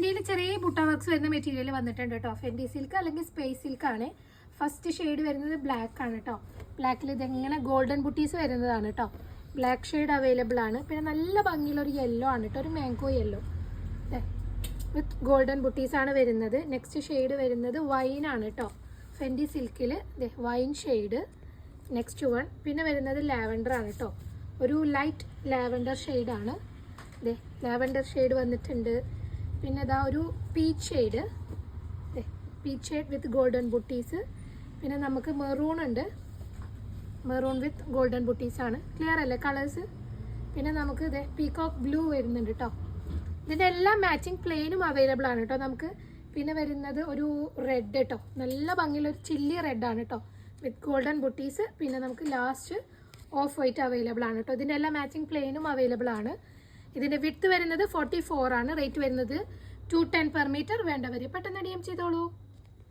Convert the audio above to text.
ഫെൻഡിയിൽ ചെറിയ ബുട്ട വർക്ക്സ് വരുന്ന മെറ്റീരിയൽ വന്നിട്ടുണ്ട് കേട്ടോ. ഫെൻഡി സിൽക്ക് അല്ലെങ്കിൽ സ്പേസ് സിൽക്ക് ആണ്. ഫസ്റ്റ് ഷെയ്ഡ് വരുന്നത് ബ്ലാക്ക് ആണ് കേട്ടോ. ബ്ലാക്കിൽ ഇതെങ്ങനെ ഗോൾഡൻ ബുട്ടീസ് വരുന്നതാണ് കേട്ടോ. ബ്ലാക്ക് ഷെയ്ഡ് അവൈലബിൾ ആണ്. പിന്നെ നല്ല ഭംഗിയുള്ളൊരു യെല്ലോ ആണ് കേട്ടോ, ഒരു മാംഗോ യെല്ലോ വിത്ത് ഗോൾഡൻ ബുട്ടീസ് ആണ് വരുന്നത്. നെക്സ്റ്റ് ഷെയ്ഡ് വരുന്നത് വൈൻ ആണ് കേട്ടോ. ഫെൻഡി സിൽക്കിൽ വൈൻ ഷെയ്ഡ് നെക്സ്റ്റ് വൺ. പിന്നെ വരുന്നത് ലാവൻഡർ ആണ് കേട്ടോ, ഒരു ലൈറ്റ് ലാവൻഡർ ഷെയ്ഡാണ്. ലാവൻഡർ ഷെയ്ഡ് വന്നിട്ടുണ്ട്. പിന്നെ ഇതാ ഒരു peach shade, peach shade with golden ബുട്ടീസ്. പിന്നെ നമുക്ക് മെറൂൺ ഉണ്ട്, മെറൂൺ വിത്ത് ഗോൾഡൻ ബുട്ടീസാണ്. ക്ലിയർ അല്ലേ കളേഴ്സ്? പിന്നെ നമുക്ക് ഇത് പീകോക്ക് ബ്ലൂ വരുന്നുണ്ട് കേട്ടോ. ഇതിൻ്റെ എല്ലാം മാച്ചിങ് പ്ലെയിനും അവൈലബിൾ ആണ് കേട്ടോ നമുക്ക്. പിന്നെ വരുന്നത് ഒരു റെഡ് കേട്ടോ, നല്ല ഭംഗിയുള്ളൊരു ചില്ലി റെഡാണ് കേട്ടോ വിത്ത് ഗോൾഡൻ ബുട്ടീസ്. പിന്നെ നമുക്ക് ലാസ്റ്റ് ഓഫ് വൈറ്റ് അവൈലബിൾ ആണ് കേട്ടോ. ഇതിൻ്റെ എല്ലാം മാച്ചിങ് പ്ലെയിനും അവൈലബിൾ ആണ്. ഇതിൻ്റെ വിഡ്ത്ത് വരുന്നത് 44 ആണ്. റേറ്റ് വരുന്നത് 210 പെർ മീറ്റർ. വേണ്ടവർ പെട്ടെന്ന് DM ചെയ്തോളൂ.